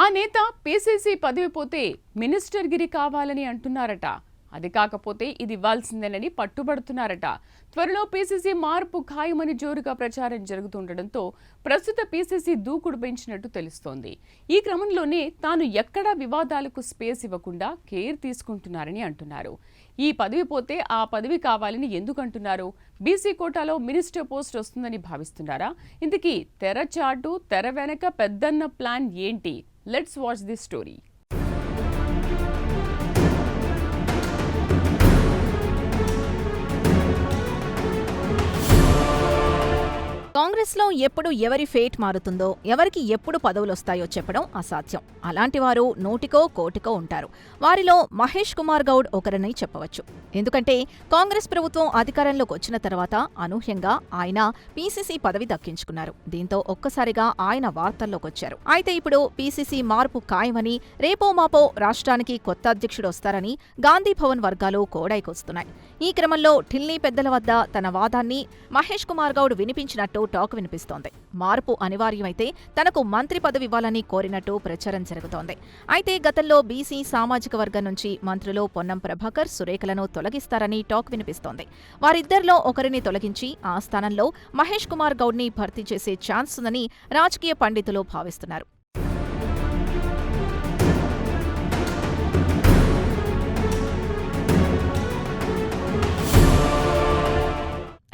ఆ నేత పీసీసీ పదవి పోతే మినిస్టర్ గిరి కావాలని అంటున్నారట. అది కాకపోతే ఇది ఇవ్వాల్సిందేనని పట్టుబడుతున్నారట. త్వరలో పీసీసీ మార్పు ఖాయమని జోరుగా ప్రచారం జరుగుతుండటంతో ప్రస్తుత పీసీసీ దూకుడు పెంచినట్టు తెలుస్తోంది. ఈ క్రమంలోనే తాను ఎక్కడా వివాదాలకు స్పేస్ ఇవ్వకుండా కేర్ తీసుకుంటున్నారని అంటున్నారు. ఈ పదవి పోతే ఆ పదవి కావాలని ఎందుకు అంటున్నారు? బీసీ కోటాలో మినిస్టర్ పోస్ట్ వస్తుందని భావిస్తున్నారా? ఇంతకీ తెర చాటు తెర వెనక పెద్దన్న ప్లాన్ ఏంటి? Let's watch this story. కాంగ్రెస్లో ఎప్పుడు ఎవరి ఫేట్ మారుతుందో, ఎవరికి ఎప్పుడు పదవులొస్తాయో చెప్పడం అసాధ్యం. అలాంటివారు నూటికో కోటికో ఉంటారు. వారిలో మహేష్ కుమార్ గౌడ్ ఒకరని చెప్పవచ్చు. ఎందుకంటే కాంగ్రెస్ ప్రభుత్వం అధికారంలోకి వచ్చిన తర్వాత అనూహ్యంగా ఆయన పీసీసీ పదవి దక్కించుకున్నారు. దీంతో ఒక్కసారిగా ఆయన వార్తల్లోకొచ్చారు. అయితే ఇప్పుడు పీసీసీ మార్పు ఖాయమని, రేపో మాపో రాష్ట్రానికి కొత్త అధ్యక్షుడు వస్తారని గాంధీభవన్ వర్గాలు కోడైకొస్తున్నాయి. ఈ క్రమంలో ఢిల్లీ పెద్దల వద్ద తన వాదాన్ని మహేష్ కుమార్ గౌడ్ వినిపించినట్టు టాక్ వినిపిస్తోంది. మార్పు అనివార్యమైతే తనకు మంత్రి పదవి ఇవ్వాలని కోరినట్టు ప్రచారం జరుగుతోంది. అయితే గతంలో బీసీ సామాజిక వర్గం నుంచి మంత్రులు పొన్నం ప్రభాకర్, సురేఖలను తొలగిస్తారని టాక్ వినిపిస్తోంది. వారిద్దరిలో ఒకరిని తొలగించి ఆ స్థానంలో మహేష్ కుమార్ గౌడ్ని భర్తీ చేసే ఛాన్స్ ఉందని రాజకీయ పండితులు భావిస్తున్నారు.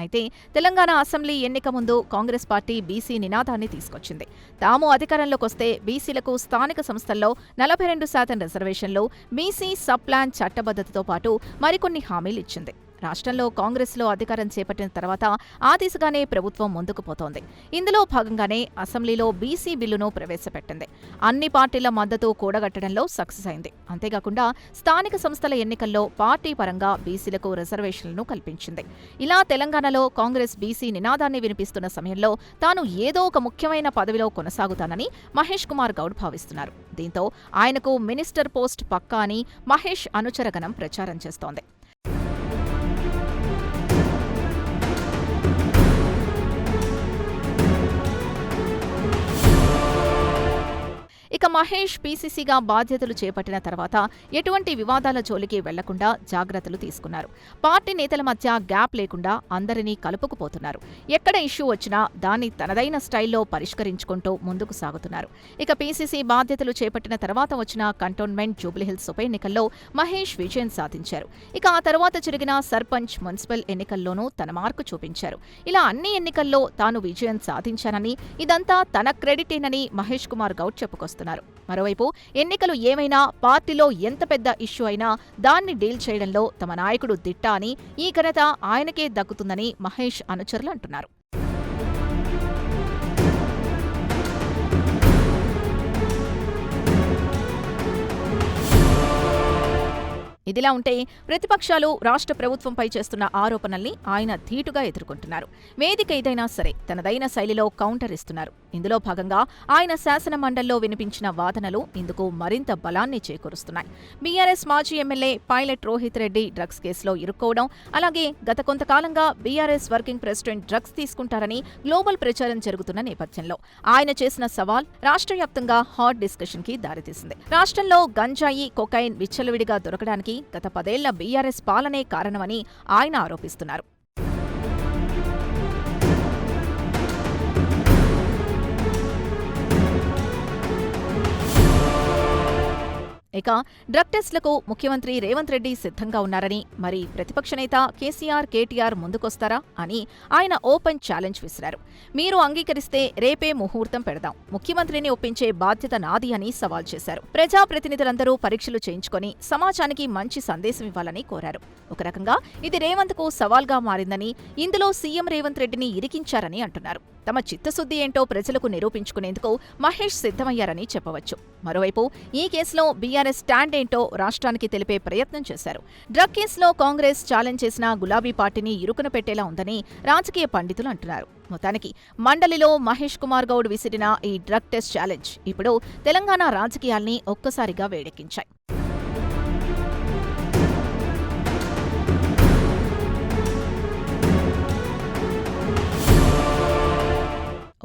అయితే తెలంగాణ అసెంబ్లీ ఎన్నిక ముందు కాంగ్రెస్ పార్టీ బీసీ నినాదాన్ని తీసుకొచ్చింది. తాము అధికారంలోకొస్తే బీసీలకు స్థానిక సంస్థల్లో 42% రిజర్వేషన్లు, బీసీ సబ్ ప్లాన్ చట్టబద్ధతతో పాటు మరికొన్ని హామీలిచ్చింది. రాష్ట్రంలో కాంగ్రెస్లో అధికారం చేపట్టిన తర్వాత ఆ దిశగానే ప్రభుత్వం ముందుకు పోతోంది. ఇందులో భాగంగానే అసెంబ్లీలో బీసీ బిల్లును ప్రవేశపెట్టింది. అన్ని పార్టీల మద్దతు కూడగట్టడంలో సక్సెస్ అయింది. అంతేకాకుండా స్థానిక సంస్థల ఎన్నికల్లో పార్టీ పరంగా బీసీలకు రిజర్వేషన్లను కల్పించింది. ఇలా తెలంగాణలో కాంగ్రెస్ బీసీ నినాదాన్ని వినిపిస్తున్న సమయంలో తాను ఏదో ఒక ముఖ్యమైన పదవిలో కొనసాగుతానని మహేష్ కుమార్ గౌడ్ భావిస్తున్నారు. దీంతో ఆయనకు మినిస్టర్ పోస్ట్ పక్కా అని మహేష్ అనుచరగణం ప్రచారం చేస్తోంది. ఇక మహేష్ పీసీసీగా బాధ్యతలు చేపట్టిన తర్వాత ఎటువంటి వివాదాల జోలికి వెళ్లకుండా జాగ్రత్తలు తీసుకున్నారు. పార్టీ నేతల మధ్య గ్యాప్ లేకుండా అందరినీ కలుపుకుపోతున్నారు. ఎక్కడ ఇష్యూ వచ్చినా దాన్ని తనదైన స్టైల్లో పరిష్కరించుకుంటూ ముందుకు సాగుతున్నారు. ఇక పీసీసీ బాధ్యతలు చేపట్టిన తర్వాత వచ్చిన కంటోన్మెంట్, జూబ్లీహిల్స్ ఉప ఎన్నికల్లో మహేష్ విజయం సాధించారు. ఇక ఆ తర్వాత జరిగిన సర్పంచ్, మున్సిపల్ ఎన్నికల్లోనూ తన మార్కు చూపించారు. ఇలా అన్ని ఎన్నికల్లో తాను విజయం సాధించానని, ఇదంతా తన క్రెడిటేనని మహేష్ కుమార్ గౌడ్ చెప్పుకొస్తున్నారు. మరోవైపు ఎన్నికలు ఏమైనా, పార్టీలో ఎంత పెద్ద ఇష్యూ అయినా దాన్ని డీల్ చేయడంలో తమ నాయకుడు దిట్ట అని, ఈ ఘనత ఆయనకే దక్కుతుందని మహేష్ అనుచరులు అంటున్నారు. ఇదిలా ఉంటే ప్రతిపక్షాలు రాష్ట్ర ప్రభుత్వంపై చేస్తున్న ఆరోపణల్ని ఆయన ధీటుగా ఎదుర్కొంటున్నారు. వేదిక ఏదైనా సరే తనదైన శైలిలో కౌంటర్ ఇస్తున్నారు. ఇందులో భాగంగా ఆయన శాసన మండలిలో వినిపించిన వాదనలు ఇందుకు మరింత బలాన్ని చేకూరుస్తున్నాయి. బీఆర్ఎస్ మాజీ MLA pilot Rohit Reddy drugs కేసులో ఇరుక్కోవడం, అలాగే గత కొంతకాలంగా బీఆర్ఎస్ వర్కింగ్ ప్రెసిడెంట్ డ్రగ్స్ తీసుకుంటారని గ్లోబల్ ప్రచారం జరుగుతున్న నేపథ్యంలో ఆయన చేసిన సవాల్ రాష్ట్ర వ్యాప్తంగా హాట్ డిస్కషన్ కి దారితీసింది. రాష్ట్రంలో గంజాయి, కొకైన్ విచ్చలవిడిగా దొరకడానికి గత 10 ఏళ్ల బీఆర్ఎస్ పాలనే కారణమని ఆయన ఆరోపిస్తున్నారు. ఇక డ్రగ్ టెస్టులకు ముఖ్యమంత్రి రేవంత్ రెడ్డి సిద్ధంగా ఉన్నారని, మరి ప్రతిపక్ష నేత కేసీఆర్, కేటీఆర్ ముందుకొస్తారా అని ఆయన ఓపెన్ ఛాలెంజ్ విసిరారు. మీరు అంగీకరిస్తే రేపే ముహూర్తం పెడదాం, ముఖ్యమంత్రిని ఒప్పించే బాధ్యత నాది అని సవాల్ చేశారు. ప్రజాప్రతినిధులందరూ పరీక్షలు చేయించుకొని సమాజానికి మంచి సందేశం ఇవ్వాలని కోరారు. ఒక రకంగా ఇది రేవంత్కు సవాల్గా మారిందని, ఇందులో సీఎం రేవంత్ రెడ్డిని ఇరికించారని అంటున్నారు. తమ చిత్తశుద్ధి ఏంటో ప్రజలకు నిరూపించుకునేందుకు మహేష్ సిద్ధమయ్యారని చెప్పవచ్చు. మరోవైపు ఈ కేసులో బీఆర్ఎస్ స్టాండ్ ఏంటో రాష్ట్రానికి తెలిపే ప్రయత్నం చేశారు. డ్రగ్ కేసులో కాంగ్రెస్ ఛాలెంజ్ చేసిన గులాబీ పార్టీని ఇరుకున పెట్టేలా ఉందని రాజకీయ పండితులు అంటున్నారు. మొత్తానికి మండలిలో మహేష్ కుమార్ గౌడ్ విసిరిన ఈ డ్రగ్ టెస్ట్ ఛాలెంజ్ ఇప్పుడు తెలంగాణ రాజకీయాల్ని ఒక్కసారిగా వేడెక్కించాయి.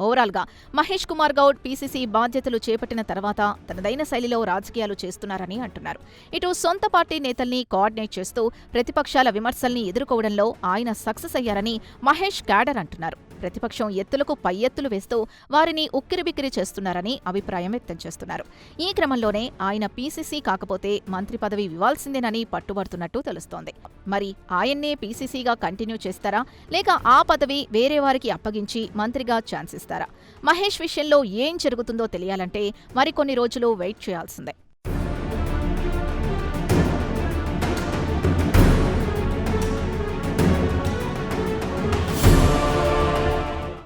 ఓవరాల్గా మహేష్ కుమార్ గౌడ్ పీసీసీ బాధ్యతలు చేపట్టిన తర్వాత తనదైన శైలిలో రాజకీయాలు చేస్తున్నారని అంటున్నారు. ఇటు సొంత పార్టీ నేతల్ని కోఆర్డినేట్ చేస్తూ ప్రతిపక్షాల విమర్శల్ని ఎదుర్కోవడంలో ఆయన సక్సెస్ అయ్యారని మహేష్ క్యాడర్ అంటున్నారు. ప్రతిపక్షం ఎత్తులకు పై ఎత్తులు వేస్తూ వారిని ఉక్కిరిబిక్కిరి చేస్తున్నారని అభిప్రాయం వ్యక్తం చేస్తున్నారు. ఈ క్రమంలోనే ఆయన పీసీసీ కాకపోతే మంత్రి పదవి ఇవ్వాల్సిందేనని పట్టుబడుతున్నట్టు తెలుస్తోంది. మరి ఆయన్నే పీసీసీగా కంటిన్యూ చేస్తారా, లేక ఆ పదవి వేరే వారికి అప్పగించి మంత్రిగా ఛాన్స్ ఇస్తారా? మహేష్ విషయంలో ఏం జరుగుతుందో తెలియాలంటే మరికొన్ని రోజులు వెయిట్ చేయాల్సిందే.